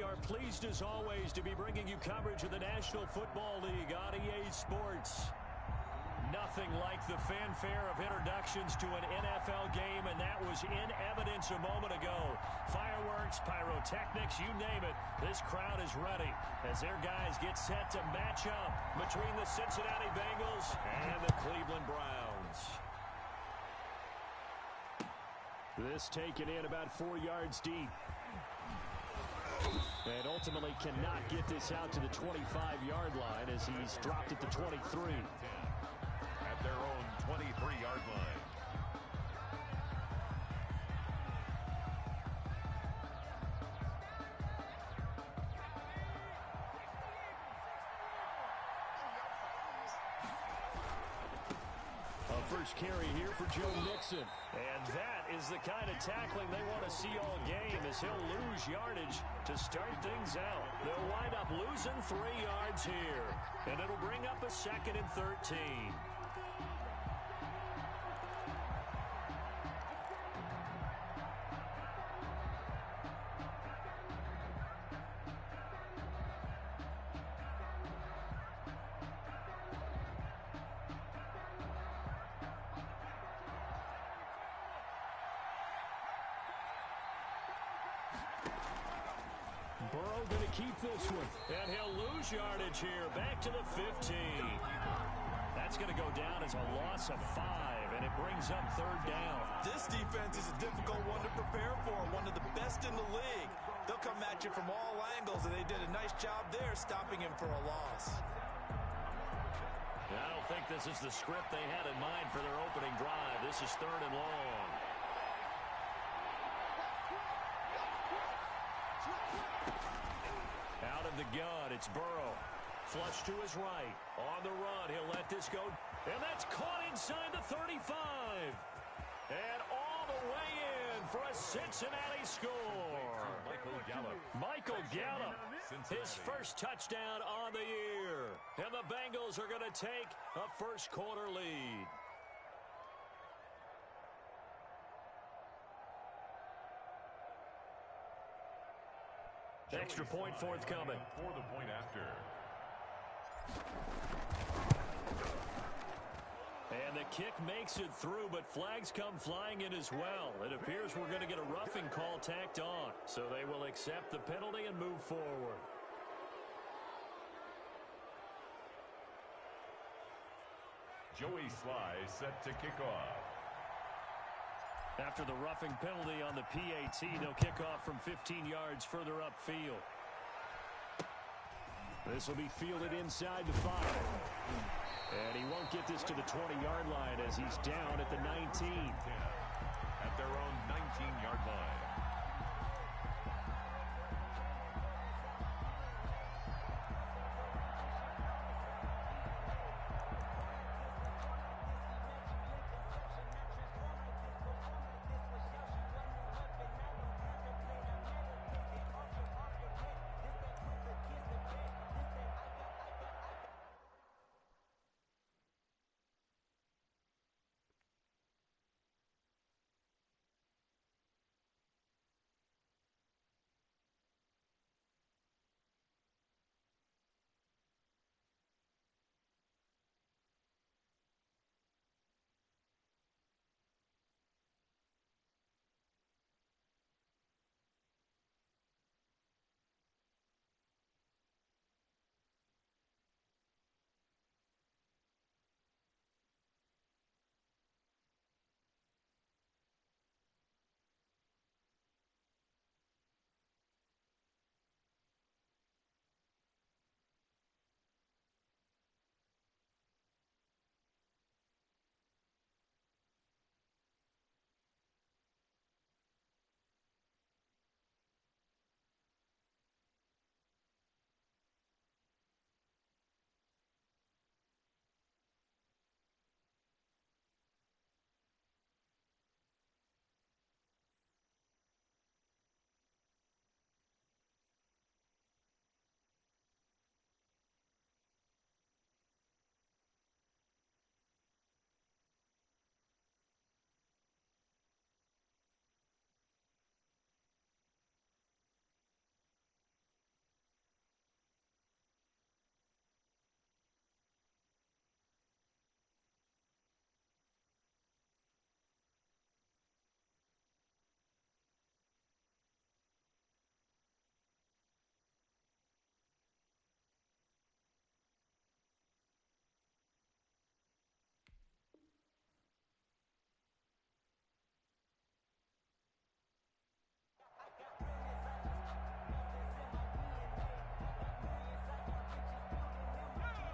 are pleased as always to be bringing you coverage of the National Football League on EA Sports. Nothing like the fanfare of introductions to an NFL game, and that was in evidence a moment ago. Fireworks, pyrotechnics, you name it. This crowd is ready as their guys get set to match up between the Cincinnati Bengals and the Cleveland Browns. This taken in about 4 yards deep. And ultimately cannot get this out to the 25-yard line as he's dropped at the 23. At their own 23-yard line. First carry here for Joe Mixon. And that is the kind of tackling they want to see all game as he'll lose yardage to start things out. They'll wind up losing 3 yards here. And it'll bring up a 2nd and 13. Burrow going to keep this one. And he'll lose yardage here. Back to the 15. That's going to go down as a loss of 5, and it brings up 3rd down. This defense is a difficult one to prepare for, one of the best in the league. They'll come at you from all angles, and they did a nice job there stopping him for a loss. I don't think this is the script they had in mind for their opening drive. This is 3rd and long. Out of the gun, it's Burrow. Flush to his right. On the run, he'll let this go. And that's caught inside the 35. And all the way in for a Cincinnati score. Michael Gallup, his first touchdown on the year. And the Bengals are going to take a first-quarter lead. Extra point forthcoming. For the point after. And the kick makes it through, but flags come flying in as well. It appears we're going to get a roughing call tacked on. So they will accept the penalty and move forward. Joey Sly set to kick off. After the roughing penalty on the PAT, they'll kick off from 15 yards further upfield. This will be fielded inside the 5. And he won't get this to the 20-yard line as he's down at the 19. At their own 19-yard line.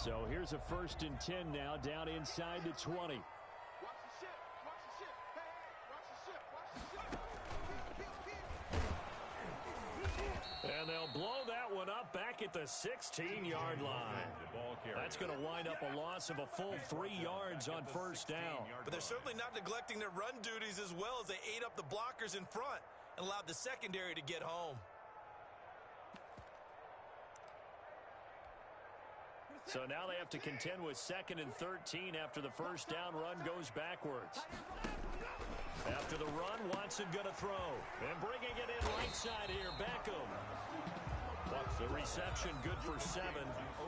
So here's a 1st and 10 now, down inside the 20. And they'll blow that one up back at the 16-yard line. That's going to wind up a loss of a full 3 yards on 1st down. But they're certainly not neglecting their run duties as well as they ate up the blockers in front and allowed the secondary to get home. So now they have to contend with 2nd and 13 after the 1st down run goes backwards. After the run, Watson going to throw. And bringing it in right side here, Beckham. The reception good for 7.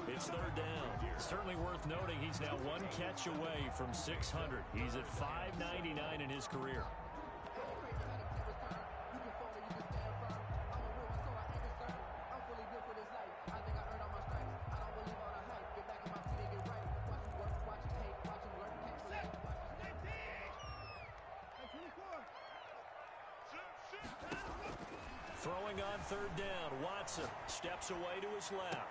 It's 3rd down. Certainly worth noting he's now 1 catch away from 600. He's at 599 in his career. Throwing on 3rd down, Watson steps away to his left.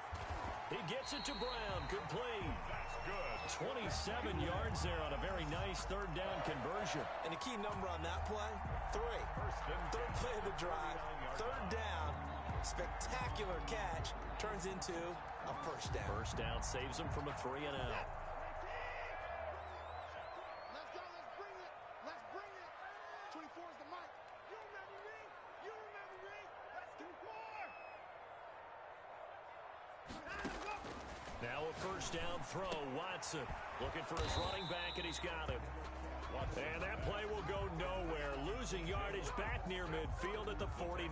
He gets it to Brown, complete. That's good. 27 yards there on a very nice 3rd down conversion. And a key number on that play, 3. 3rd play of the drive, 3rd down, spectacular catch, turns into a 1st down. 1st down saves him from a 3 and out. Now a 1st down throw. Watson looking for his running back, and he's got him. And that play will go nowhere. Losing yardage back near midfield at the 49.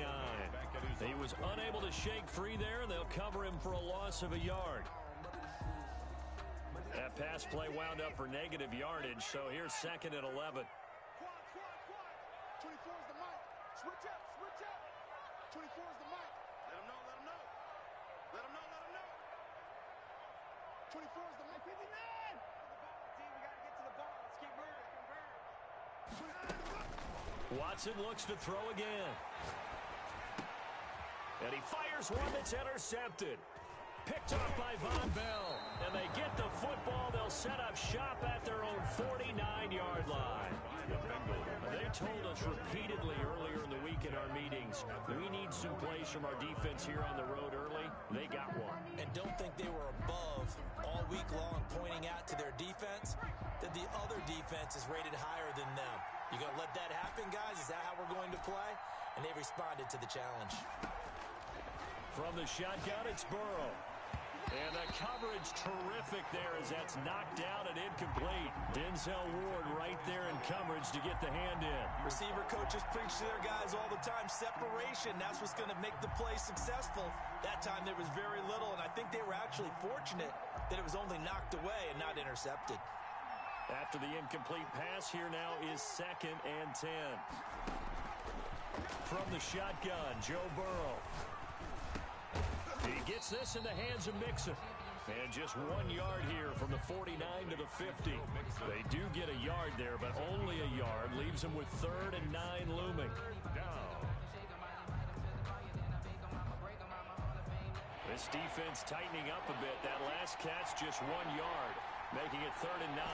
He was unable to shake free there, and they'll cover him for a loss of a yard. That pass play wound up for negative yardage, so here's 2nd and 11. 24 is the mic. Switch up, switch up. 24 is the mic. Let him know, let him know. Let him know, let him know. 24 is the mic. 59! We got to get to the ball. Let's keep moving. Watson looks to throw again. And he fires one that's intercepted. Picked off by Von Bell. And they get the football. They'll set up shop at their own 49-yard line. They told us repeatedly earlier in the week in our meetings, we need some plays from our defense here on the road early. They got one. And don't think they were above all week long pointing out to their defense that the other defense is rated higher than them. You going to let that happen, guys? Is that how we're going to play? And they responded to the challenge. From the shotgun, it's Burrow. And the coverage terrific there as that's knocked down and incomplete. Denzel Ward right there in coverage to get the hand in. Receiver coaches preach to their guys all the time. Separation, that's what's going to make the play successful. That time there was very little, and I think they were actually fortunate that it was only knocked away and not intercepted. After the incomplete pass, here now is 2nd and 10. From the shotgun, Joe Burrow. He gets this in the hands of Mixon. And just 1 yard here from the 49 to the 50. They do get a yard there, but only a yard. Leaves them with 3rd and 9 looming. This defense tightening up a bit. That last catch just 1 yard, making it 3rd and 9.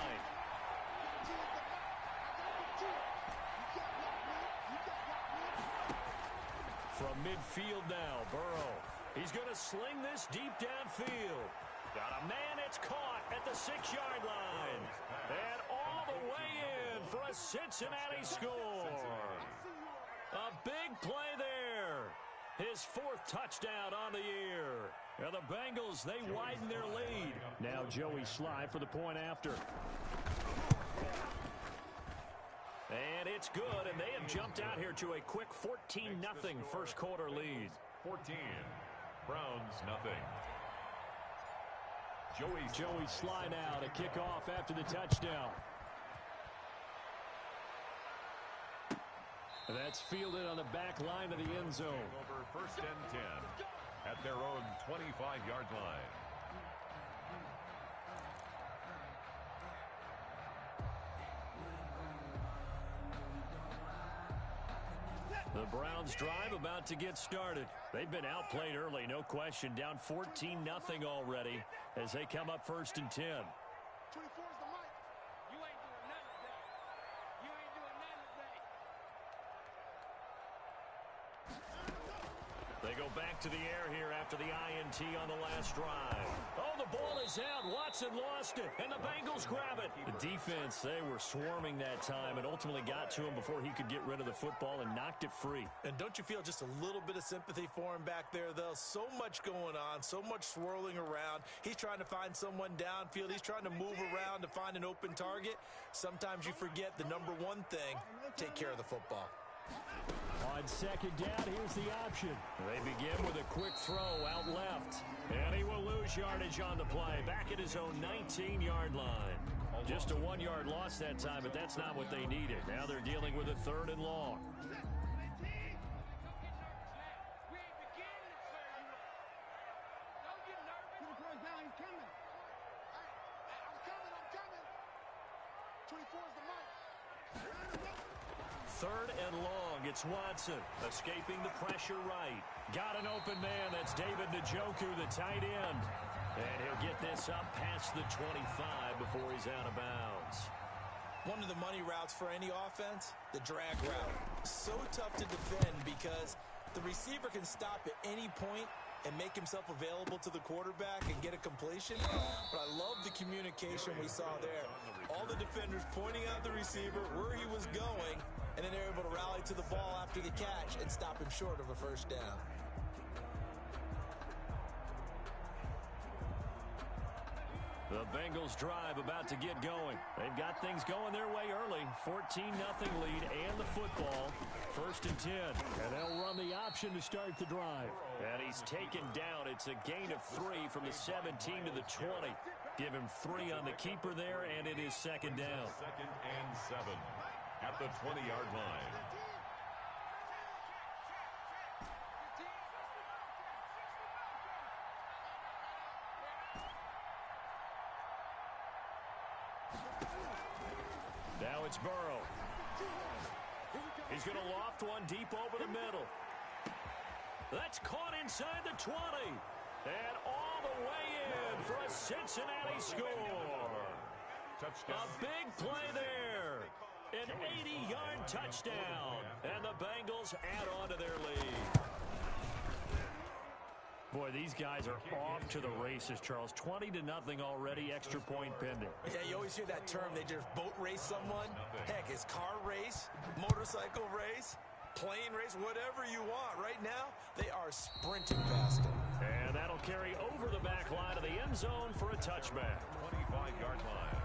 From midfield now, Burrow. He's going to sling this deep downfield. Got a man, it's caught at the 6-yard line. And all the way in for a Cincinnati score. A big play there. His 4th touchdown on the year. And the Bengals, they widen their lead. Now Joey Sly for the point after. And it's good, and they have jumped out here to a quick 14-0 first quarter lead. 14. Browns, nothing. Joey Sly now to kick off after the touchdown. That's fielded on the back line of the end zone. Over 1st and 10 at their own 25-yard line. The Browns drive about to get started. They've been outplayed early, no question. Down 14-0 already as they come up 1st and 10. 24 is the mic. You ain't doing nothing today. You ain't doing nothing today. They go back to the air here after the INT on the last drive. Oh, the ball is out. Watson lost it, and the Bengals grab it. The defense, they were swarming that time and ultimately got to him before he could get rid of the football and knocked it free. And don't you feel just a little bit of sympathy for him back there, though? So much going on, so much swirling around. He's trying to find someone downfield. He's trying to move around to find an open target. Sometimes you forget the number one thing, take care of the football. On 2nd down, here's the option. They begin with a quick throw out left. And he will lose yardage on the play, back at his own 19-yard line. Just a 1-yard loss that time, but that's not what they needed. Now they're dealing with a 3rd and long. Third and long, it's Watson, escaping the pressure right. Got an open man, that's David Njoku, the tight end. And he'll get this up past the 25 before he's out of bounds. One of the money routes for any offense, the drag route. So tough to defend because the receiver can stop at any point and make himself available to the quarterback and get a completion. But I love the communication we saw there. All the defenders pointing out the receiver, where he was going, and then they're able to rally to the ball after the catch and stop him short of a first down. The Bengals drive about to get going. They've got things going their way early. 14-0 lead and the football. 1st and 10. And they'll run the option to start the drive. And he's taken down. It's a gain of 3 from the 17 to the 20. Give him 3 on the keeper there, and it is 2nd down. 2nd and 7 at the 20-yard line. Now it's Burrow. He's going to loft one deep over the middle. That's caught inside the 20. And all the way in for a Cincinnati score. Touchdown. A big play there. An 80-yard touchdown. And the Bengals add on to their lead. Boy, these guys are off to the races, Charles. 20-0 already, extra point pending. Yeah, you always hear that term, they just boat race someone. Heck, it's car race, motorcycle race, plane race, whatever you want. Right now, they are sprinting past him. And that'll carry over the back line of the end zone for a touchback. 25-yard line.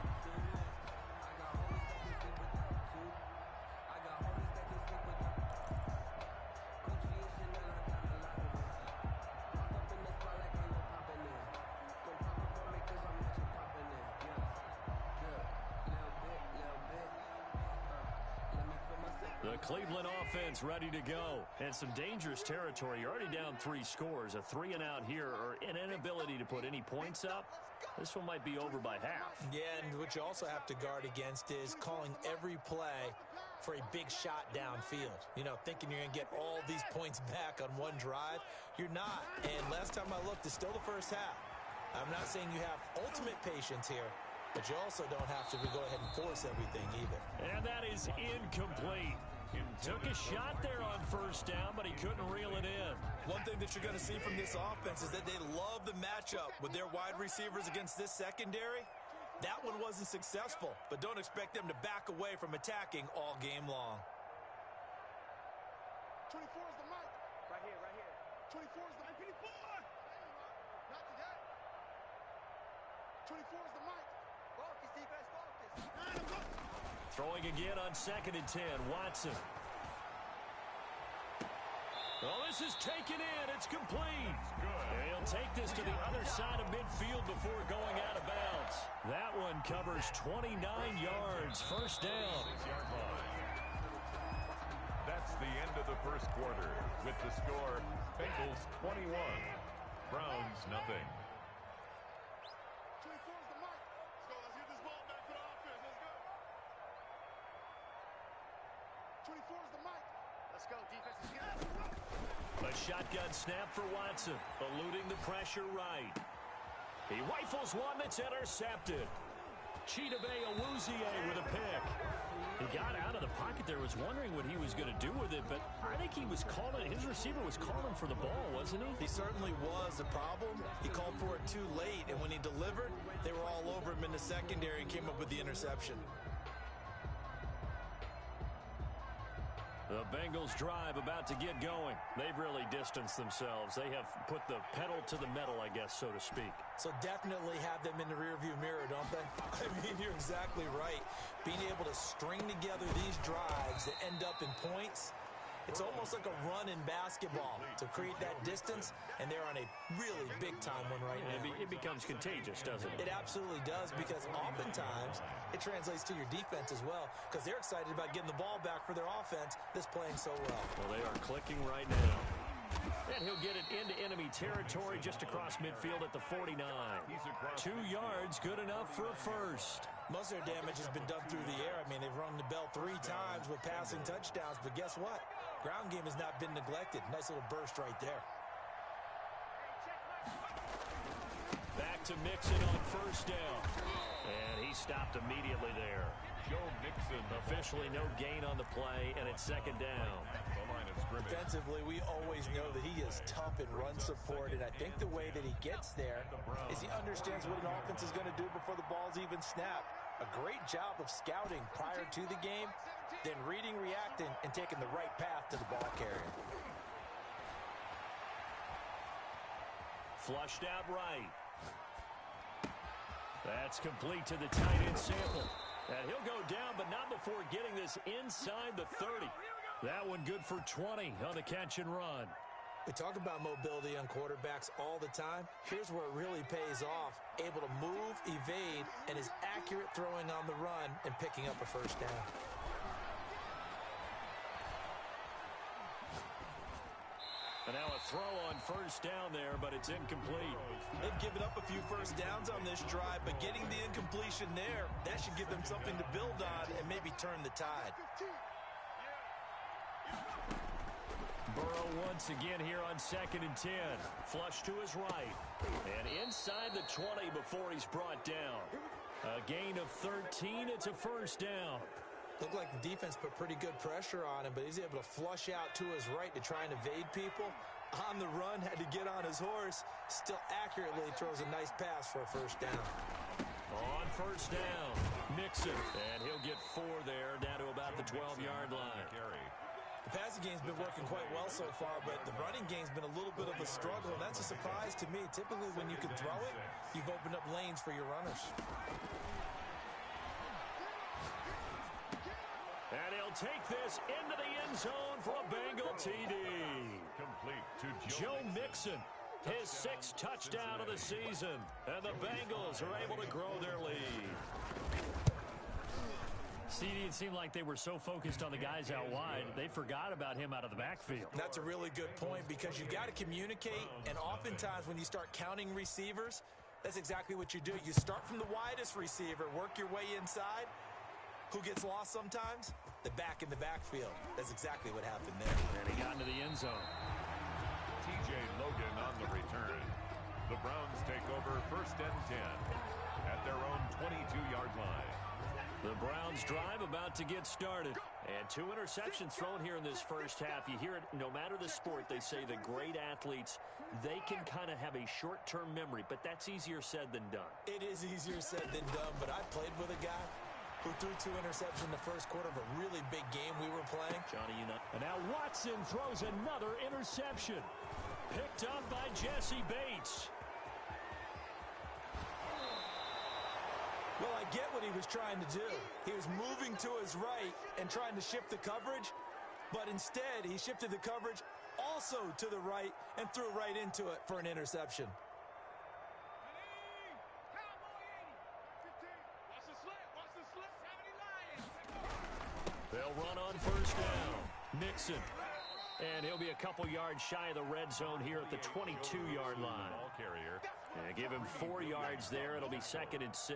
The Cleveland offense ready to go. And some dangerous territory. You're already down 3 scores. A 3 and out here, or an inability to put any points up. This one might be over by half. Yeah, and what you also have to guard against is calling every play for a big shot downfield. You know, thinking you're going to get all these points back on one drive. You're not. And last time I looked, it's still the first half. I'm not saying you have ultimate patience here, but you also don't have to go ahead and force everything either. And that is incomplete. Took a shot there on 1st down, but he couldn't reel it in. One thing that you're going to see from this offense is that they love the matchup with their wide receivers against this secondary. That one wasn't successful, but don't expect them to back away from attacking all game long. 24 is the mic. Right here, right here. 24 is the mic. 24! Not today. 24 is the mic. Focus, defense, focus. Throwing again on 2nd and 10. Watson. Oh, this is taken in. It's complete. And he'll take this to the other side of midfield before going out of bounds. That one covers 29 yards. 1st down. 6-yard line. That's the end of the first quarter. With the score, Bengals 21, Browns nothing. 24 is the mic. Let's go. Let's get this ball back to the offense. Let's go. 24 is the mic. Let's go. Defense is good. A shotgun snap for Watson, eluding the pressure right. He rifles one that's intercepted. Chidobe Awuzie with a pick. He got out of the pocket there, was wondering what he was going to do with it, but I think he was calling, his receiver was calling for the ball, wasn't he? He certainly was. The problem, he called for it too late, and when he delivered, they were all over him in the secondary and came up with the interception. The Bengals drive about to get going. They've really distanced themselves. They have put the pedal to the metal, I guess, so to speak. So definitely have them in the rearview mirror, don't they? I mean, you're exactly right. Being able to string together these drives that end up in points, it's almost like a run in basketball to create that distance, and they're on a really big-time one right now. It becomes contagious, doesn't it? It absolutely does, because oftentimes it translates to your defense as well, because they're excited about getting the ball back for their offense that's playing so well. Well, they are clicking right now. And he'll get it into enemy territory just across midfield at the 49. 2 yards, good enough for a first. Most of their damage has been done through the air. I mean, they've rung the bell 3 times with passing touchdowns, but guess what? Ground game has not been neglected. Nice little burst right there. Back to Mixon on first down. And he stopped immediately there. Joe Mixon. Officially no gain on the play, and it's second down. The line of scrimmage. Defensively, we always know that he is tough in run support, and I think the way that he gets there is he understands what an offense is going to do before the ball's even snapped. A great job of scouting prior to the game, then reading, reacting, and taking the right path to the ball carrier. Flushed out right. That's complete to the tight end sample. And he'll go down, but not before getting this inside the 30. That one good for 20 on the catch and run. We talk about mobility on quarterbacks all the time. Here's where it really pays off. Able to move, evade, and is accurate throwing on the run and picking up a first down. And now a throw on first down there, but it's incomplete. They've given up a few first downs on this drive, but getting the incompletion there, that should give them something to build on and maybe turn the tide. Burrow once again here on 2nd and 10. Flush to his right. And inside the 20 before he's brought down. A gain of 13. It's a first down. Looked like the defense put pretty good pressure on him, but he's able to flush out to his right to try and evade people. On the run, had to get on his horse. Still accurately throws a nice pass for a first down. On first down, Mixon. And he'll get 4 there, down to about the 12-yard line. The passing game's been working quite well so far, but the running game's been a little bit of a struggle, and that's a surprise to me. Typically, when you can throw it, you've opened up lanes for your runners. And he'll take this into the end zone for a Bengal TD. Complete to Joe Mixon, his 6th touchdown of the season. And the Bengals are able to grow their lead. CD, it seemed like they were so focused on the guys out wide, they forgot about him out of the backfield. That's a really good point, because you've got to communicate, and oftentimes when you start counting receivers, that's exactly what you do. You start from the widest receiver, work your way inside. Who gets lost sometimes? The back in the backfield. That's exactly what happened there. And he got into the end zone. TJ Logan on the return. The Browns take over 1st and 10 at their own 22-yard line. The Browns drive about to get started. And 2 interceptions thrown here in this first half. You hear it, no matter the sport, they say the great athletes, they can kind of have a short-term memory, but that's easier said than done. It is easier said than done, but I played with a guy who threw 2 interceptions in the first quarter of a really big game we were playing. Johnny, you know. And now Watson throws another interception. Picked up by Jesse Bates. Well, I get what he was trying to do. He was moving to his right and trying to shift the coverage, but instead he shifted the coverage also to the right and threw right into it for an interception. They'll run on first down. Mixon. And he'll be a couple yards shy of the red zone here at the 22-yard line. Ball carrier And give him 4 yards there. It'll be 2nd and 6.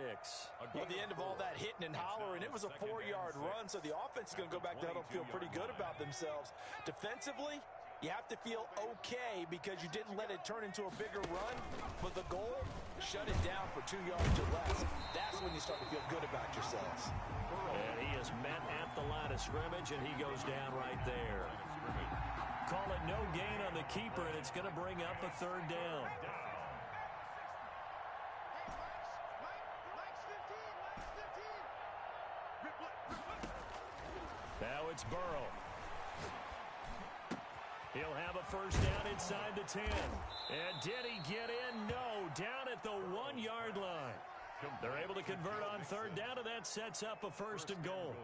Well, at the end of all that hitting and hollering, it was a 4-yard run, so the offense is going to go back to huddle, feel pretty good about themselves. Defensively, you have to feel okay because you didn't let it turn into a bigger run, but the goal, shut it down for 2 yards or less. That's when you start to feel good about yourselves. And he is met at the line of scrimmage, and he goes down right there. Call it no gain on the keeper, and it's going to bring up a 3rd down. Now it's Burrow. He'll have a 1st down inside the 10. And did he get in? No, down at the 1-yard line. They're able to convert on 3rd down, and that sets up a 1st and goal.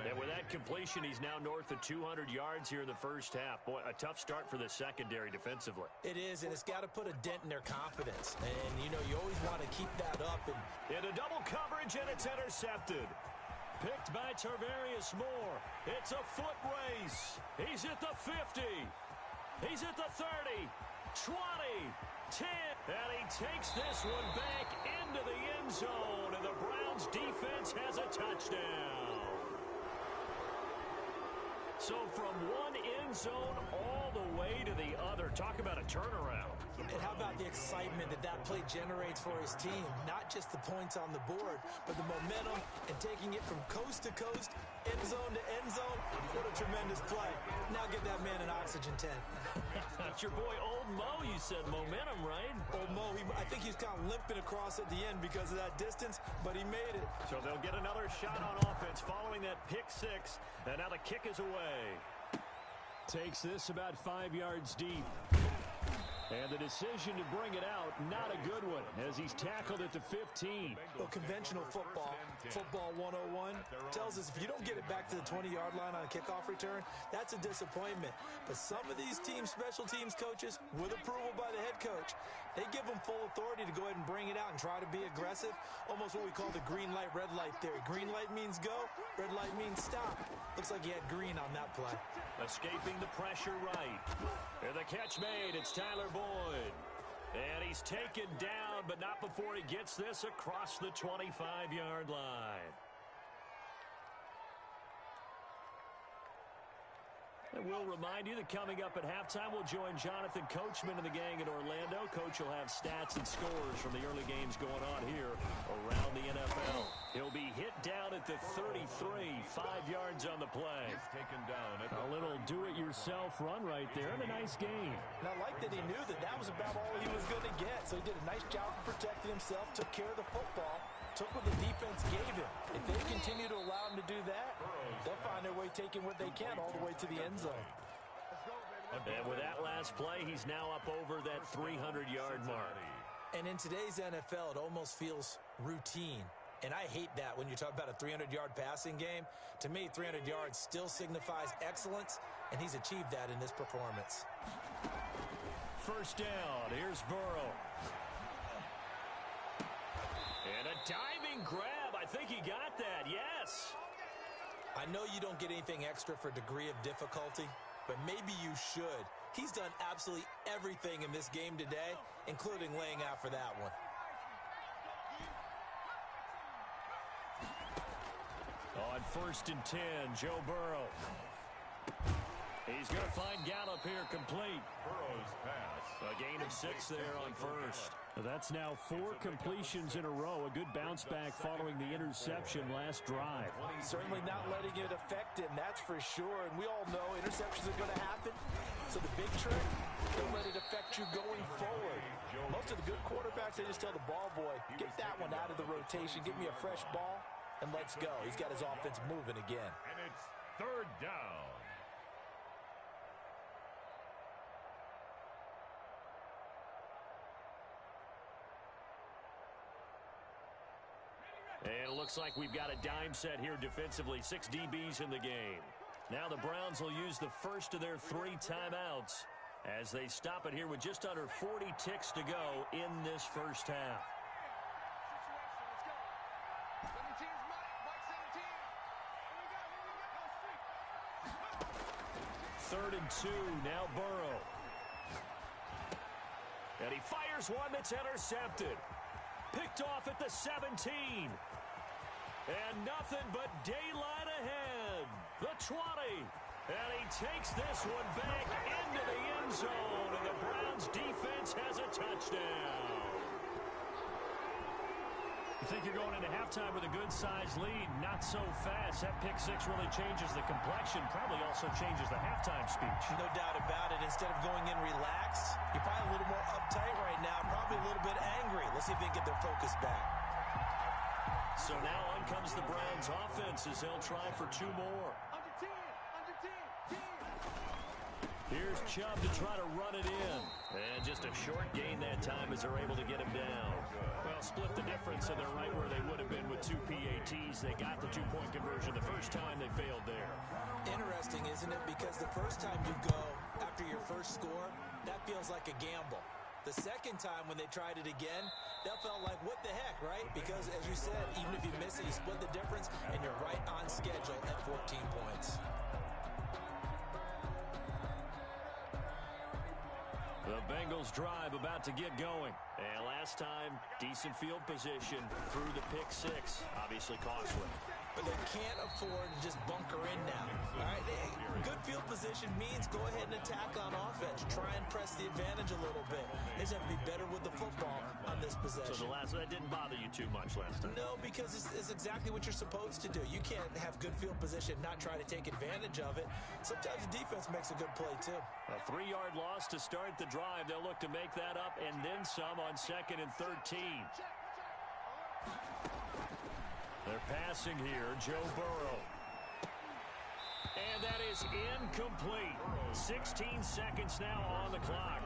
And with that completion, he's now north of 200 yards here in the first half. Boy, a tough start for the secondary defensively. It is, and it's got to put a dent in their confidence. And, you know, you always want to keep that up. And into double coverage, and it's intercepted. Picked by Tarvarius Moore. It's a foot race. He's at the 50. He's at the 30. 20. 10. And he takes this one back into the end zone. And the Browns defense has a touchdown. So from one end zone all the way to the other. Talk about a turnaround. And how about the excitement that that play generates for his team? Not just the points on the board, but the momentum and taking it from coast to coast, end zone to end zone. What a tremendous play. Now give that man an oxygen tent. That's your boy Old Mo. You said momentum, right? Old Mo, I think he's kind of limping across at the end because of that distance, but he made it. So they'll get another shot on offense following that pick 6. And now the kick is away. Takes this about 5 yards deep. And the decision to bring it out, not a good one, as he's tackled at the 15. Well, conventional football 101, tells us if you don't get it back to the 20-yard line on a kickoff return, that's a disappointment. But some of these teams, special teams coaches, with approval by the head coach, they give them full authority to go ahead and bring it out and try to be aggressive, almost what we call the green light, red light theory. Green light means go, red light means stop. Looks like he had green on that play. Escaping the pressure right. And the catch made, it's Tyler Boyd. And he's taken down, but not before he gets this across the 25-yard line. And we'll remind you that coming up at halftime, we'll join Jonathan Coachman and the gang in Orlando. Coach will have stats and scores from the early games going on here around the NFL. He'll be hit down at the 33, 5 yards on the play. Taken down at a little do-it-yourself run right there, and a nice game. And I like that he knew that that was about all he was going to get. So he did a nice job of protecting himself, took care of the football, took what the defense gave him. If they continue to allow him to do that, they'll find their way taking what they can all the way to the end zone. And with that last play, he's now up over that 300-yard mark. And in today's NFL, it almost feels routine. And I hate that when you talk about a 300-yard passing game. To me, 300 yards still signifies excellence, and he's achieved that in this performance. First down, here's Burrow. And a diving grab. I think he got that, yes. I know you don't get anything extra for degree of difficulty, but maybe you should. He's done absolutely everything in this game today, including laying out for that one. On 1st and 10, Joe Burrow. He's going to find Gallup here complete. Burrow's pass. A gain of 6 there on 1st. That's now 4 completions in a row. A good bounce back following the interception last drive. Certainly not letting it affect him, that's for sure. And we all know interceptions are going to happen. So the big trick, don't let it affect you going forward. Most of the good quarterbacks, they just tell the ball boy, get that one out of the rotation, give me a fresh ball, and let's go. He's got his offense moving again. And it's 3rd down. And it looks like we've got a dime set here defensively. 6 DBs in the game. Now the Browns will use the first of their 3 timeouts as they stop it here with just under 40 ticks to go in this first half. 3rd and 2, now Burrow. And he fires one that's intercepted. Picked off at the 17. And nothing but daylight ahead. The 20. And he takes this one back into the end zone. And the Browns defense has a touchdown. You think you're going into halftime with a good-sized lead. Not so fast. That pick six really changes the complexion. Probably also changes the halftime speech. No doubt about it. Instead of going in relaxed, you're probably a little more uptight right now. Probably a little bit angry. Let's see if they can get their focus back. So now on comes the Browns offense as they'll try for two more. Under 10, under 10, 10. Here's Chubb to try to run it in. And just a short gain that time as they're able to get him down. Well, split the difference, and they're right where they would have been with two PATs. They got the two-point conversion the first time. They failed there. Interesting, isn't it? Because the first time you go after your first score, that feels like a gamble. The second time when they tried it again, that felt like, what the heck, right? Because, as you said, even if you miss it, you split the difference, and you're right on schedule at 14 points. The Bengals drive about to get going. And last time, decent field position through the pick six. Obviously costly. But they can't afford to just bunker in now. All right, good field position means go ahead and attack on offense. Try and press the advantage a little bit. They just have to be better with the football on this possession. So that didn't bother you too much last time? No, because it's exactly what you're supposed to do. You can't have good field position, not try to take advantage of it. Sometimes the defense makes a good play, too. A 3-yard loss to start the drive. They'll look to make that up and then some on 2nd and 13. They're passing here, Joe Burrow. And that is incomplete. 16 seconds now on the clock.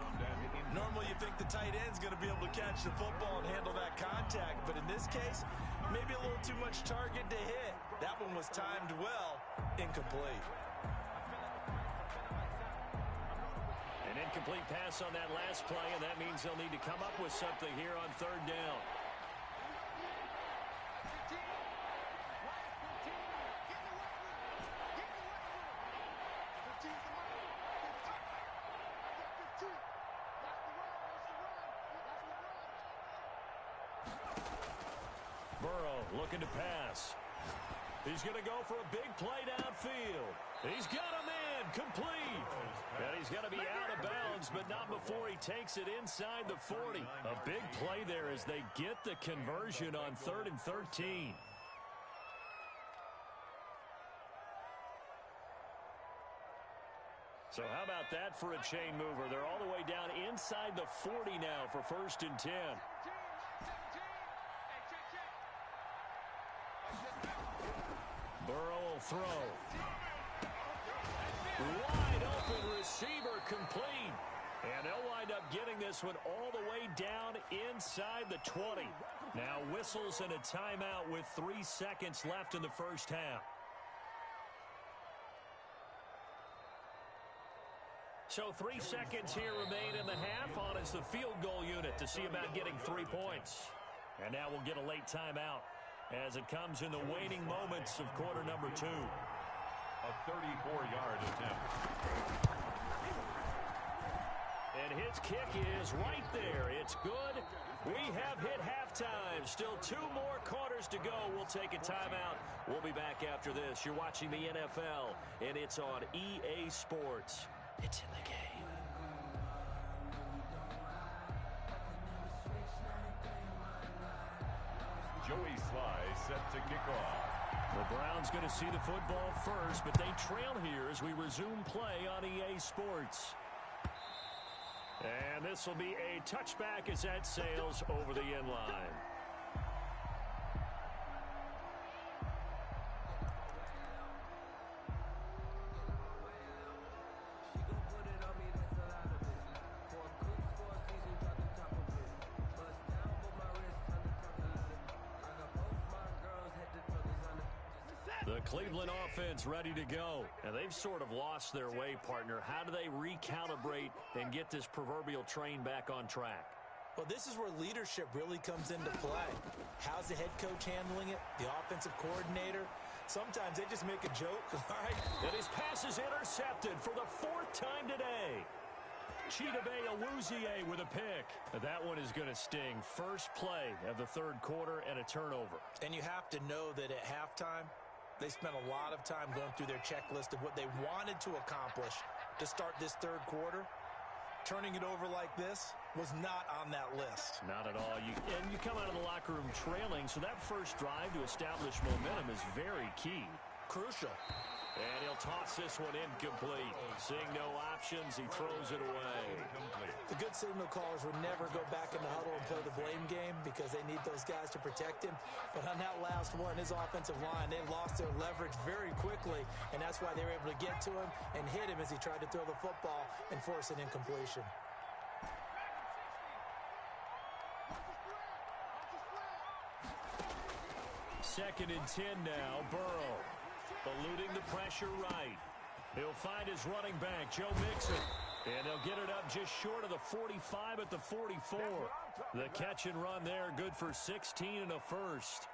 Normally you think the tight end's going to be able to catch the football and handle that contact, but in this case, maybe a little too much target to hit. That one was timed well, incomplete. An incomplete pass on that last play, and that means they'll need to come up with something here on 3rd down. Burrow looking to pass. He's going to go for a big play downfield. He's got him in, complete. And he's going to be out of bounds, but not before he takes it inside the 40. A big play there as they get the conversion on 3rd and 13. So how about that for a chain mover? They're all the way down inside the 40 now for 1st and 10. Burrow will throw. Wide open receiver complete. And they'll wind up getting this one all the way down inside the 20. Now whistles and a timeout with 3 seconds left in the first half. So 3 seconds here remain in the half. On is the field goal unit to see about getting 3 points. And now we'll get a late timeout as it comes in the waning moments of quarter number 2. A 34-yard attempt. And his kick is right there. It's good. We have hit halftime. Still 2 more quarters to go. We'll take a timeout. We'll be back after this. You're watching the NFL, and it's on EA Sports. It's in the game. Joey Sly set to kick off. The Browns going to see the football first, but they trail here as we resume play on EA Sports. And this will be a touchback as that sails over the end line. The Cleveland offense ready to go. And they've sort of lost their way, partner. How do they recalibrate and get this proverbial train back on track? Well, this is where leadership really comes into play. How's the head coach handling it? The offensive coordinator? Sometimes they just make a joke, all right? And his pass is intercepted for the 4th time today. Chidobe Awuzie with a pick. That one is going to sting. First play of the third quarter and a turnover. And you have to know that at halftime, they spent a lot of time going through their checklist of what they wanted to accomplish to start this third quarter. Turning it over like this was not on that list. Not at all. You come out of the locker room trailing, so that first drive to establish momentum is very key. Crucial. And he'll toss this one incomplete. Seeing no options, he throws it away. The good signal callers would never go back in the huddle and play the blame game because they need those guys to protect him. But on that last one, his offensive line, they lost their leverage very quickly, and that's why they were able to get to him and hit him as he tried to throw the football and force an incompletion. Second and 10 now, Burrow. Eluding the pressure right. He'll find his running back, Joe Mixon. And they'll get it up just short of the 45 at the 44. The catch and run there, good for 16 and a first.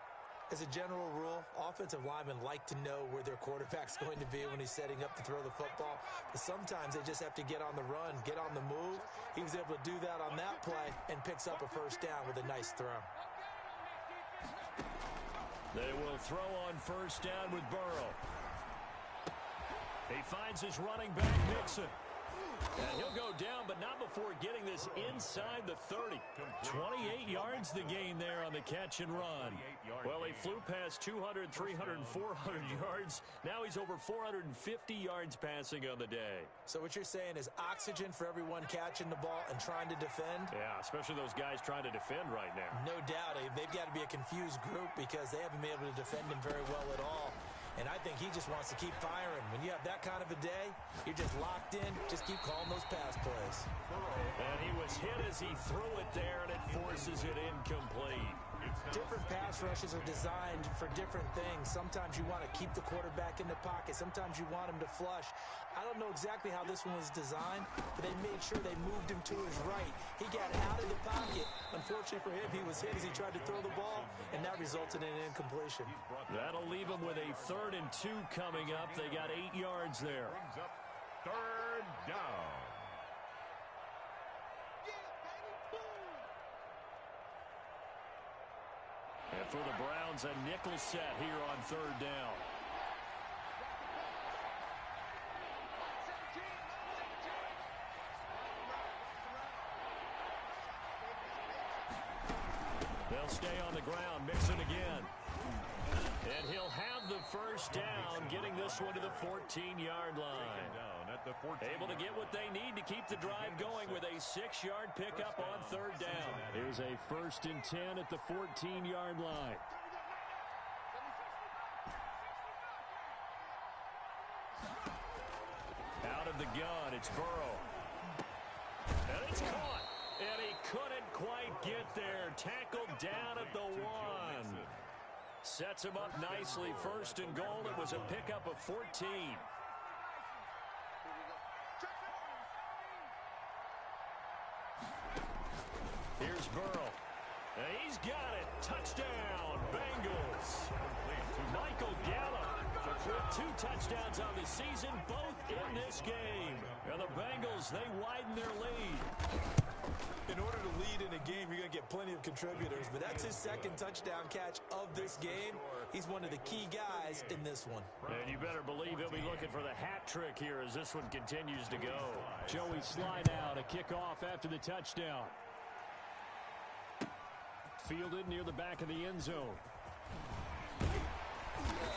As a general rule, offensive linemen like to know where their quarterback's going to be when he's setting up to throw the football. But sometimes they just have to get on the run, get on the move. He was able to do that on that play and picks up a first down with a nice throw. They will throw on first down with Burrow. He finds his running back, Mixon. And he'll go down, but not before getting this inside the 30. 28 yards the gain there on the catch and run. Well, he flew past 200, 300, 400 yards. Now he's over 450 yards passing on the day. So what you're saying is oxygen for everyone catching the ball and trying to defend? Yeah, especially those guys trying to defend right now. No doubt. They've got to be a confused group because they haven't been able to defend him very well at all. And I think he just wants to keep firing. When you have that kind of a day, you're just locked in. Just keep calling those pass plays. And he was hit as he threw it there, and it forces it incomplete. Different pass rushes are designed for different things. Sometimes you want to keep the quarterback in the pocket. Sometimes you want him to flush. I don't know exactly how this one was designed, but they made sure they moved him to his right. He got out of the pocket. Unfortunately for him, he was hit as he tried to throw the ball, and that resulted in an incompletion. That'll leave him with a 3rd and 2 coming up. They got 8 yards there. Third down. And for the Browns, a nickel set here on 3rd down. They'll stay on the ground, Mixon again. And he'll have the first down, getting this one to the 14-yard line. Able to get what they need to keep the drive going with a 6-yard pickup on 3rd down. Here's a 1st and 10 at the 14-yard line. Out of the gun, it's Burrow. And it's caught. And he couldn't quite get there. Tackled down at the 1. Sets him up nicely. 1st and goal. It was a pickup of 14. Here's Burrow. And he's got it. Touchdown, Bengals. Michael Gallup with 2 touchdowns on the season, both in this game. And the Bengals, they widen their lead. In order to lead in a game, you're going to get plenty of contributors, but that's his 2nd touchdown catch of this game. He's one of the key guys in this one. And you better believe he'll be looking for the hat trick here as this one continues to go. Joey slide out, a kickoff after the touchdown. Fielded near the back of the end zone.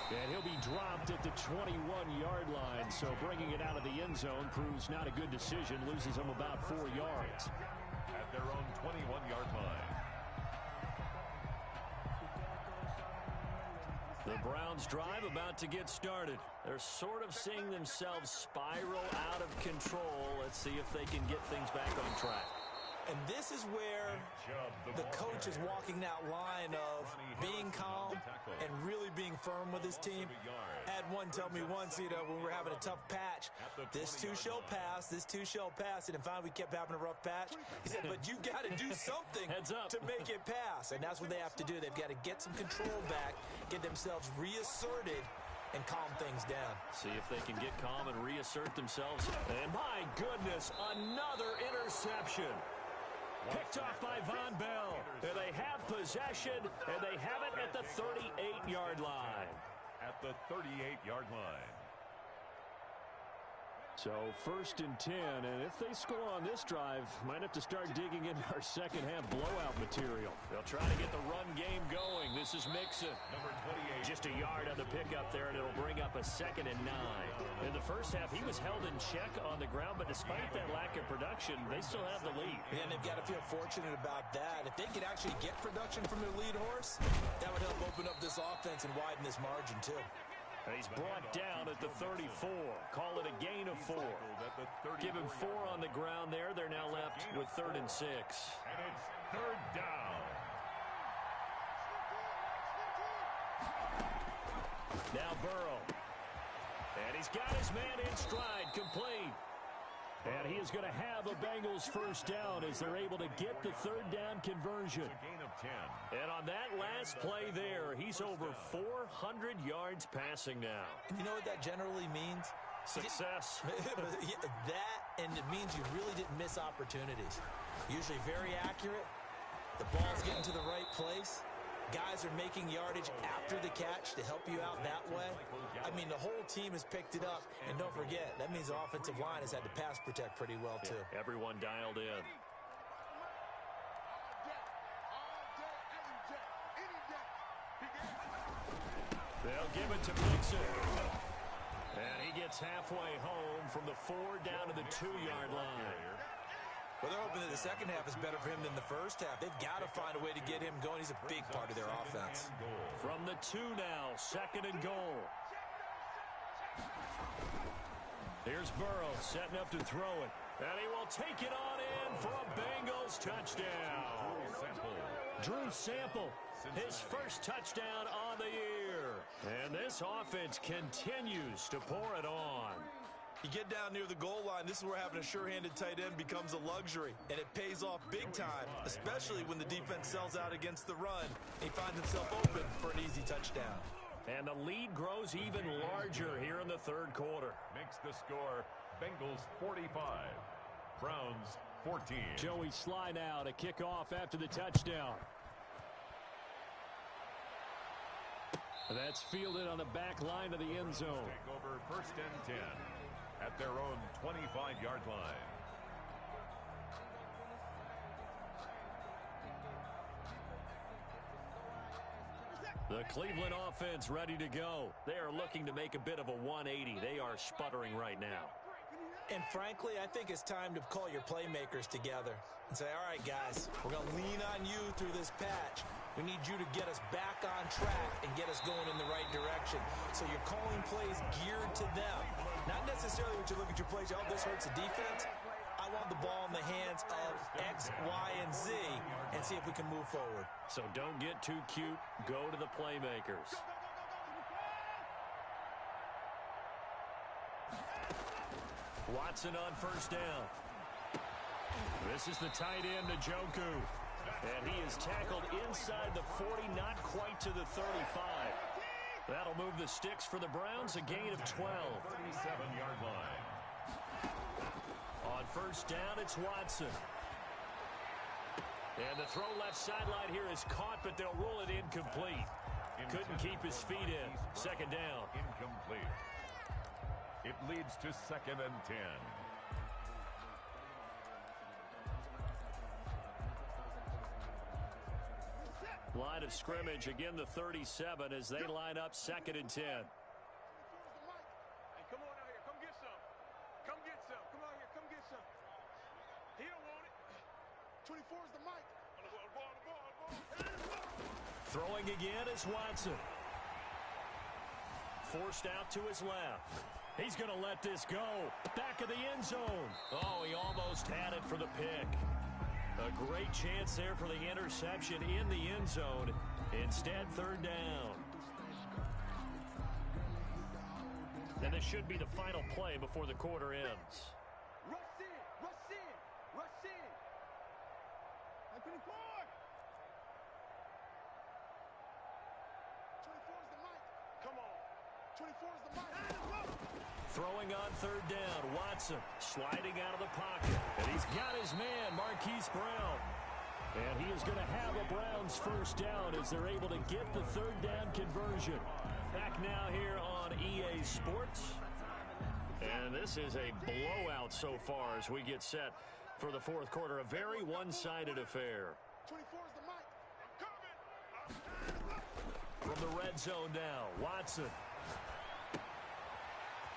And he'll be dropped at the 21-yard line, so bringing it out of the end zone proves not a good decision, loses him about 4 yards. At their own 21-yard line. The Browns drive about to get started. They're sort of seeing themselves spiral out of control. Let's see if they can get things back on track. And this is where the coach is walking that line of being calm and really being firm with his team. I had one tell me once, when we were having a tough patch, this too shall pass, this too shall pass. And then finally we kept having a rough patch. He said, but you got to do something to make it pass. And that's what they have to do. They've got to get some control back, get themselves reasserted, and calm things down. See if they can get calm and reassert themselves. And my goodness, another interception. Picked off by Von Bell. And they have possession, and they have it at the 38-yard line. At the 38-yard line. So 1st and 10, and if they score on this drive, might have to start digging into our second half blowout material. They'll try to get the run game going. This is Mixon. Number 28. Just a yard on the pickup there, and it'll bring up a 2nd and 9. In the first half, he was held in check on the ground, but despite that lack of production, they still have the lead. And they've got to feel fortunate about that. If they could actually get production from their lead horse, that would help open up this offense and widen this margin too. And he's brought down at the 34. Call it a gain of 4. Give him 4 on the ground there. They're now left with 3rd and 6. And it's 3rd down. Now Burrow. And he's got his man in stride, complete. And he is going to have a Bengals 1st down as they're able to get the 3rd down conversion. A gain of 10. And on that last play there, he's over 400 yards passing now. And you know what that generally means? Success. That, and it means you really didn't miss opportunities. Usually very accurate. The ball's getting to the right place. Guys are making yardage after the catch to help you out that way. I mean, the whole team has picked it up. And don't forget, that means the offensive line has had to pass protect pretty well, too. Yeah, everyone dialed in. They'll give it to Mixon. And he gets halfway home from the 4 down to the 2-yard line. Well, they're hoping that the second half is better for him than the first half. They've got to find a way to get him going. He's a big part of their offense. From the 2 now, 2nd and goal. Here's Burrow setting up to throw it. And he will take it on in for a Bengals touchdown. Drew Sample, his first touchdown on the year. And this offense continues to pour it on. You get down near the goal line, this is where having a sure-handed tight end becomes a luxury. And it pays off big time, especially when the defense sells out against the run. He finds himself open for an easy touchdown. And the lead grows even larger here in the 3rd quarter. Makes the score Bengals 45, Browns 14. Joey Sly now to kick off after the touchdown. That's fielded on the back line of the end zone. Take over 1st and 10 at their own 25-yard line. The Cleveland offense ready to go. They are looking to make a bit of a 180. They are sputtering right now. And frankly, I think it's time to call your playmakers together and say, all right, guys, we're going to lean on you through this patch. We need you to get us back on track and get us going in the right direction. So you're calling plays geared to them. Not necessarily what you look at your plays, oh, this hurts the defense. I want the ball in the hands of X, Y, and Z and see if we can move forward. So don't get too cute. Go to the playmakers. Watson on 1st down. This is the tight end, Njoku. And he is tackled inside the 40, not quite to the 35. That'll move the sticks for the Browns, a gain of 12. 37-yard line. On 1st down, it's Watson. And the throw left sideline here is caught, but they'll rule it incomplete. Couldn't keep his feet in. 2nd down. Incomplete. It leads to 2nd and 10. Line of scrimmage, again the 37 as they line up 2nd and 10. Hey, come on out here. Come get some. Come get some. Come out here. Come get some. He don't want it. 24 is the mic. Throwing again is Watson. Forced out to his left. He's going to let this go. Back of the end zone. Oh, he almost had it for the pick. A great chance there for the interception in the end zone. Instead, 3rd down. And this should be the final play before the quarter ends. Rush in. Rush in. Rush in. 24. 24 is the mic. Come on. Throwing on third down, Watson sliding out of the pocket. And he's got his man, Marquise Brown. And he is going to have a Browns first down as they're able to get the third down conversion. Back now here on EA Sports. And this is a blowout so far as we get set for the fourth quarter. A very one-sided affair. 24's the mic. I'm coming. From the red zone now, Watson.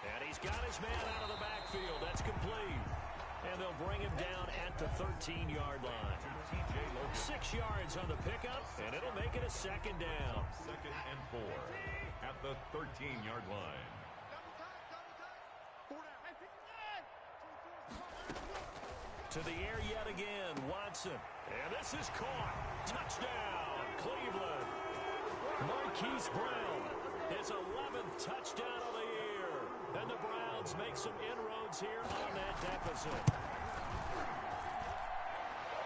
And he's got his man out of the backfield. That's complete. And they'll bring him down at the 13-yard line. 6 yards on the pickup, and it'll make it a second down. 2nd and 4 at the 13-yard line. To the air yet again, Watson. And this is caught. Touchdown, Cleveland. Marquise Brown, his 11th touchdown of the year. And the Browns make some inroads here on that deficit.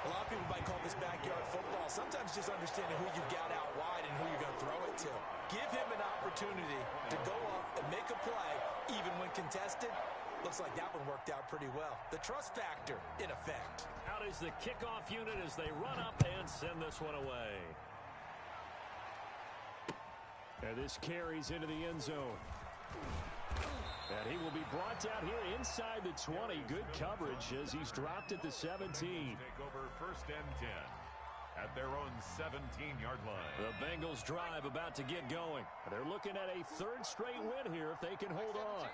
A lot of people might call this backyard football. Sometimes just understanding who you've got out wide and who you're going to throw it to. Give him an opportunity to go up and make a play, even when contested. Looks like that one worked out pretty well. The trust factor, in effect. Out is the kickoff unit as they run up and send this one away. And this carries into the end zone. And he will be brought down here inside the 20. Good coverage as he's dropped at the 17. Take over 1st and 10 at their own 17-yard line. The Bengals drive about to get going. They're looking at a 3rd straight win here if they can hold on.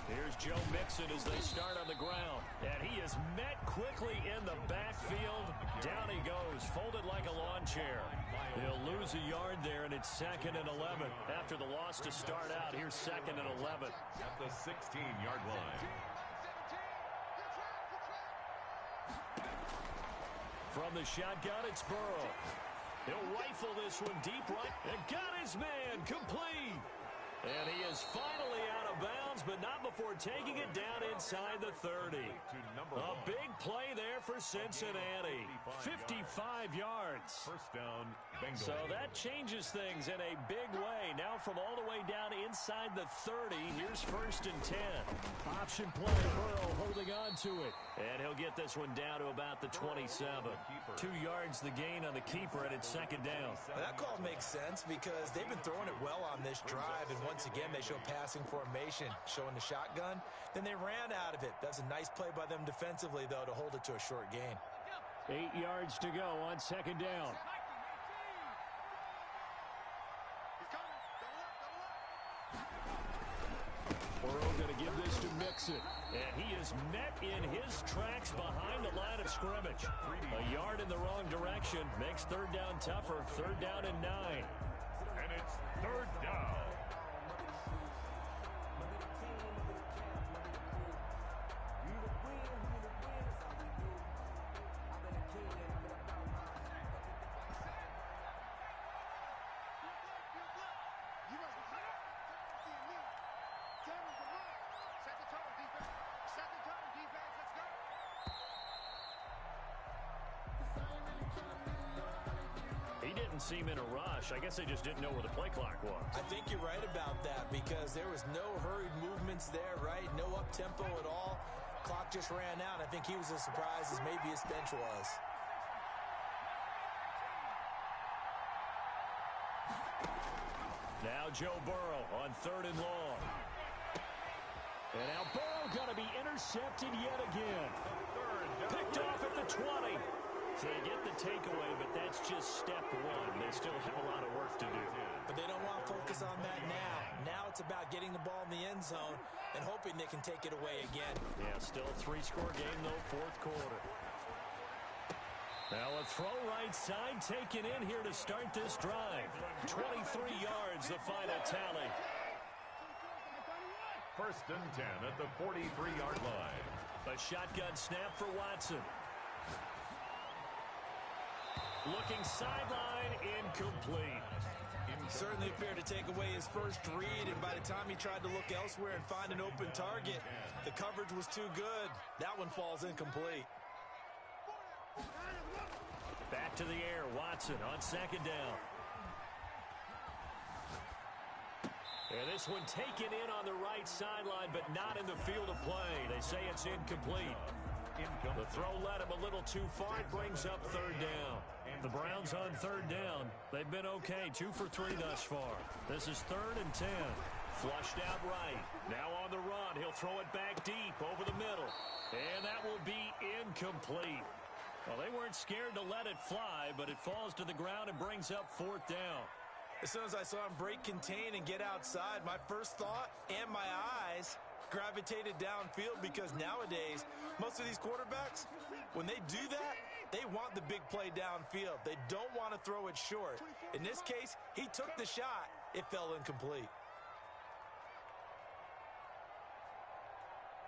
Here's Joe Mixon as they start on the ground. And he is met quickly in the backfield. Down he goes, folded like a lawn chair. He'll lose a yard there, and it's 2nd and 11. After the loss to start out, here's 2nd and 11. At the 16-yard line. From the shotgun, it's Burrow. He'll rifle this one deep right. And got his man complete. And he is finally out of bounds, but not before taking it down inside the 30. A big play there for Cincinnati. 55 yards. First down, Bengals. So that changes things in a big way. Now from all the way down inside the 30, here's 1st and 10. Option play, Burrow holding on to it. And he'll get this one down to about the 27. 2 yards the gain on the keeper, and it's 2nd down. Well, that call makes sense because they've been throwing it well on this drive, and once again they show passing formation, showing the shotgun. Then they ran out of it. That's a nice play by them defensively, though, to hold it to a short gain. 8 yards to go on 2nd down. Burrow going to give this to Mixon. And he is met in his tracks behind the line of scrimmage. A yard in the wrong direction makes 3rd down tougher. 3rd down and 9. And it's 3rd down. Seem in a rush. I guess they just didn't know where the play clock was. I think you're right about that because there was no hurried movements there, right? No up-tempo at all. Clock just ran out. I think he was as surprised as maybe his bench was. Now Joe Burrow on 3rd and long. And now Burrow going to be intercepted yet again. Picked off at the 20. So they get the takeaway, but that's just step one. They still have a lot of work to do. But they don't want to focus on that now. Now it's about getting the ball in the end zone and hoping they can take it away again. Yeah, still a 3-score game, though, 4th quarter. Now a throw right side taken in here to start this drive. 23 yards, the final tally. 1st and 10 at the 43-yard line. A shotgun snap for Watson. Looking sideline, incomplete. Certainly appeared to take away his first read, and by the time he tried to look elsewhere and find an open target, the coverage was too good. That one falls incomplete. Back to the air, Watson on 2nd down. And this one taken in on the right sideline, but not in the field of play. They say it's incomplete. The throw led him a little too far. It brings up third down. The Browns on third down. They've been okay, 2 for 3 thus far. This is 3rd and 10. Flushed out right. Now on the run. He'll throw it back deep over the middle. And that will be incomplete. Well, they weren't scared to let it fly, but it falls to the ground and brings up 4th down. As soon as I saw him break contain and get outside, my first thought and my eyes gravitated downfield, because nowadays, most of these quarterbacks, when they do that, they want the big play downfield. They don't want to throw it short. In this case, he took the shot. It fell incomplete.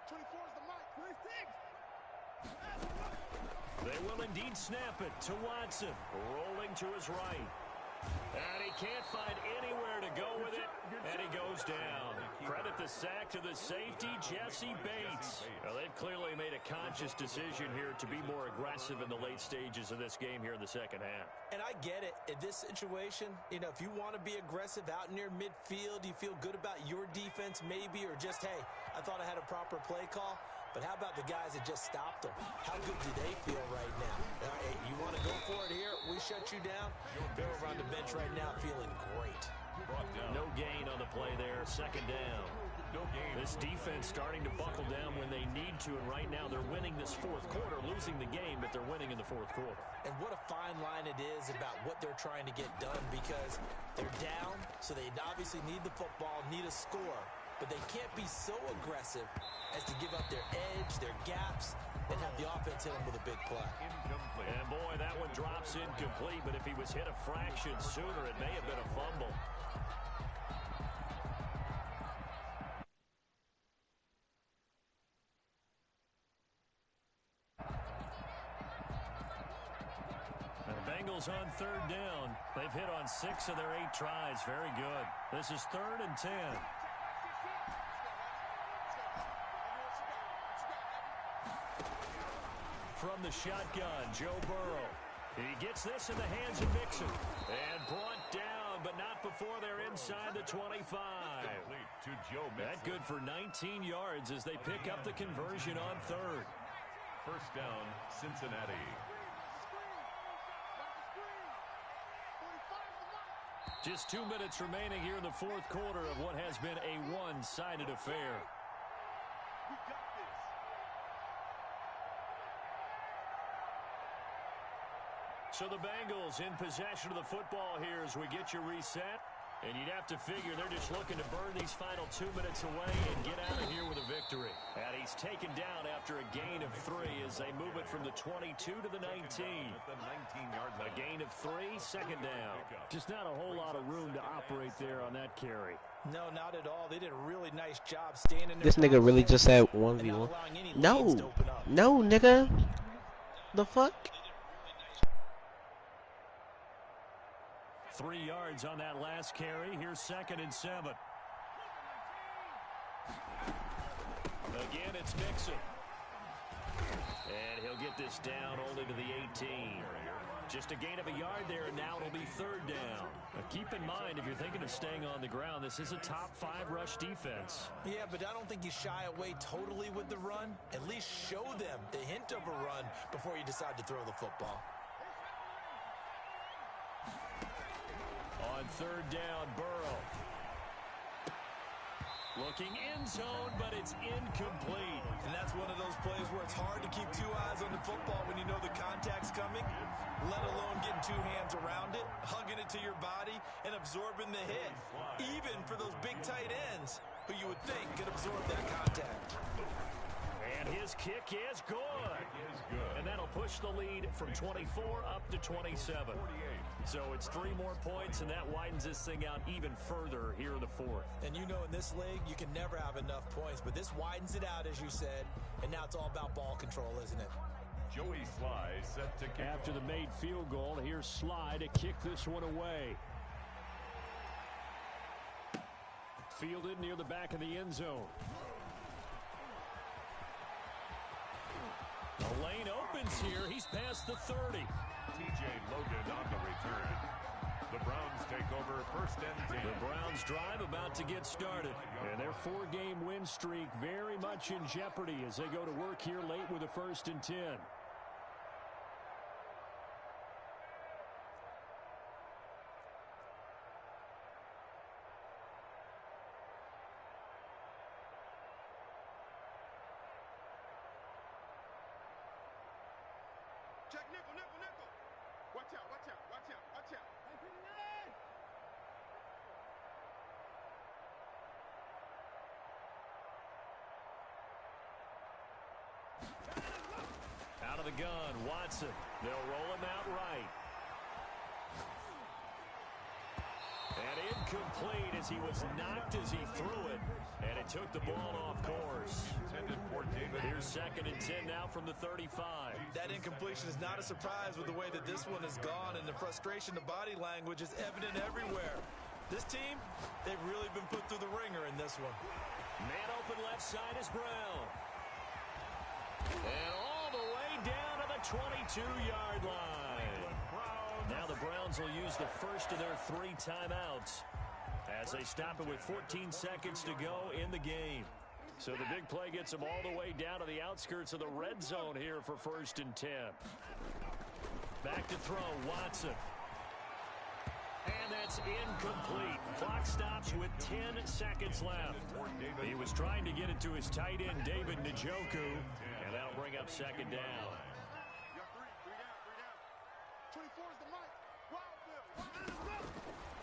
24 is the mic. 26. They will indeed snap it to Watson, rolling to his right. And he can't find anywhere to go with it, and he goes down. Credit the sack to the safety, Jesse Bates. Well, they've clearly made a conscious decision here to be more aggressive in the late stages of this game here in the second half. And I get it. In this situation, you know, if you want to be aggressive out near midfield, you feel good about your defense maybe, or just, hey, I thought I had a proper play call. But how about the guys that just stopped them? How good do they feel right now? Hey, you want to go for it here? We shut you down. They're over on the bench right now feeling great. No gain on the play there. 2nd down. This defense starting to buckle down when they need to, and right now they're winning this 4th quarter, losing the game, but they're winning in the 4th quarter. And what a fine line it is about what they're trying to get done, because they're down, so they obviously need the football, need a score. But they can't be so aggressive as to give up their edge, their gaps, and have the offense hit them with a big play. And boy, that one drops incomplete, but if he was hit a fraction sooner, it may have been a fumble. And the Bengals on 3rd down. They've hit on 6 of their 8 tries. Very good. This is 3rd and 10. From the shotgun, Joe Burrow. He gets this in the hands of Mixon. And brought down, but not before they're inside the 25. That good for 19 yards as they pick up the conversion on 3rd. 1st down, Cincinnati. Just 2 minutes remaining here in the 4th quarter of what has been a one-sided affair. So the Bengals in possession of the football here as we get you reset. And you'd have to figure they're just looking to burn these final 2 minutes away and get out of here with a victory. And he's taken down after a gain of 3 as they move it from the 22 to the 19. A gain of 3, 2nd down. Just not a whole lot of room to operate there on that carry. No, not at all. They did a really nice job standing there. This nigga really just had 1v1. No, no, nigga. The fuck? 3 yards on that last carry. Here's 2nd and 7. Again, it's Mixon. And he'll get this down only to the 18. Just a gain of a yard there, and now it'll be 3rd down. Now keep in mind, if you're thinking of staying on the ground, this is a top 5 rush defense. Yeah, but I don't think you shy away totally with the run. At least show them the hint of a run before you decide to throw the football. On 3rd down, Burrow. Looking end zone, but it's incomplete. And that's one of those plays where it's hard to keep 2 eyes on the football when you know the contact's coming, let alone getting 2 hands around it, hugging it to your body, and absorbing the hit. Even for those big tight ends who you would think could absorb that contact. And his kick is good. And that'll push the lead from 24 up to 27. So it's 3 more points, and that widens this thing out even further here in the 4th. And you know in this league, you can never have enough points, but this widens it out, as you said, and now it's all about ball control, isn't it? Joey Sly set to kick After the made field goal, here's Sly to kick this one away. Fielded near the back of the end zone. The lane opens here. He's past the 30. TJ Logan on the return. The Browns take over first and 10. The Browns drive about to get started. And their 4-game win streak very much in jeopardy as they go to work here late with a 1st and 10. Check nickel, nickel, nickel. Watch out, watch out, watch out, watch out. Hey, put it in. Out of the gun, Watson. They'll roll him out right. And incomplete as he was knocked as he threw it. And it took the ball off course. Here's 2nd and 10 now from the 35. That incompletion is not a surprise with the way that this one has gone, and the frustration, the body language is evident everywhere. This team, they've really been put through the ringer in this one. Man open left side is Brown. And all the way down to the 22-yard line. Now the Browns will use the first of their 3 timeouts as they stop it with 14 seconds to go in the game. So the big play gets them all the way down to the outskirts of the red zone here for 1st and 10. Back to throw, Watson. And that's incomplete. Clock stops with 10 seconds left. He was trying to get it to his tight end, David Njoku, and that'll bring up 2nd down. You got 3 down. 24 is the mic. Wild Bill.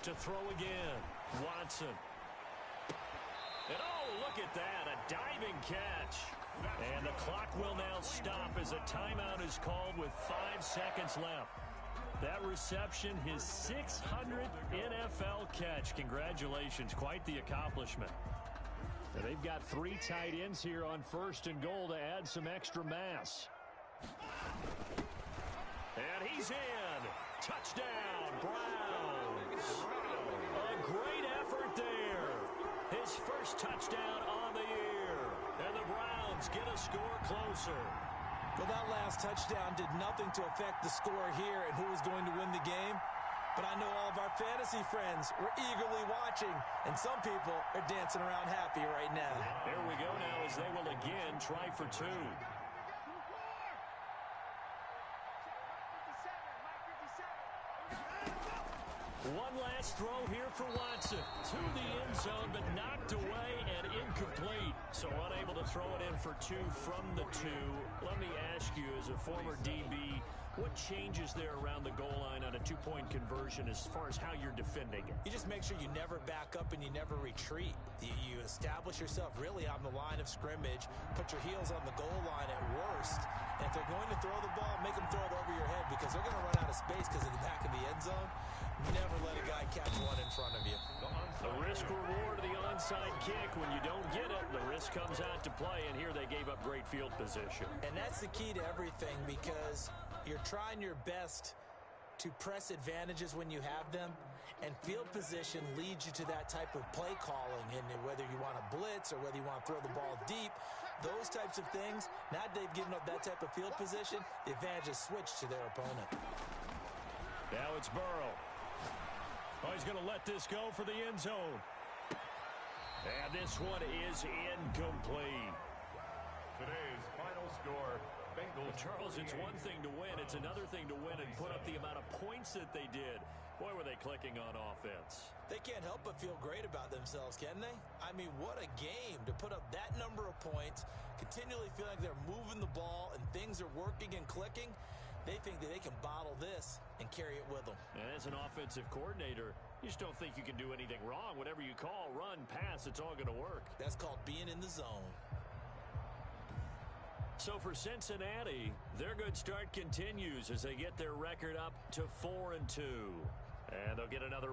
To throw again, Watson. And oh, look at that, a diving catch. And the clock will now stop as a timeout is called with 5 seconds left. That reception, his 600th NFL catch. Congratulations, quite the accomplishment. And they've got 3 tight ends here on 1st and goal to add some extra mass. And he's in. Touchdown, Browns. A great effort there. His first touchdown on the year. And the Browns get a score closer. Well, that last touchdown did nothing to affect the score here and who was going to win the game. But I know all of our fantasy friends were eagerly watching, and some people are dancing around happy right now. Here we go now as they will again try for 2. One last throw here for Watson. To the end zone, but knocked away and incomplete. So unable to throw it in for 2 from the 2. Let me ask you, as a former DB, what changes there around the goal line on a 2-point conversion as far as how you're defending it? You just make sure you never back up and you never retreat. You establish yourself really on the line of scrimmage, put your heels on the goal line at worst, and if they're going to throw the ball, make them throw it over your head because they're going to run out of space because of the back of the end zone. Never let a guy catch one in front of you. The risk reward of the onside kick. When you don't get it, the risk comes out to play, and here they gave up great field position. And that's the key to everything because you're trying your best to press advantages when you have them, and field position leads you to that type of play calling. And whether you want to blitz or whether you want to throw the ball deep, those types of things, now that they've given up that type of field position, the advantage is switched to their opponent. Now it's Burrow. Oh, he's going to let this go for the end zone. And this one is incomplete. Today's final score, Bengals. Charles, it's one thing to win. It's another thing to win and put up the amount of points that they did. Boy, were they clicking on offense. They can't help but feel great about themselves, can they? I mean, what a game to put up that number of points, continually feel like they're moving the ball and things are working and clicking. They think that they can bottle this and carry it with them. And as an offensive coordinator, you just don't think you can do anything wrong. Whatever you call, run, pass, it's all going to work. That's called being in the zone. So for Cincinnati, their good start continues as they get their record up to 4-2. And they'll get another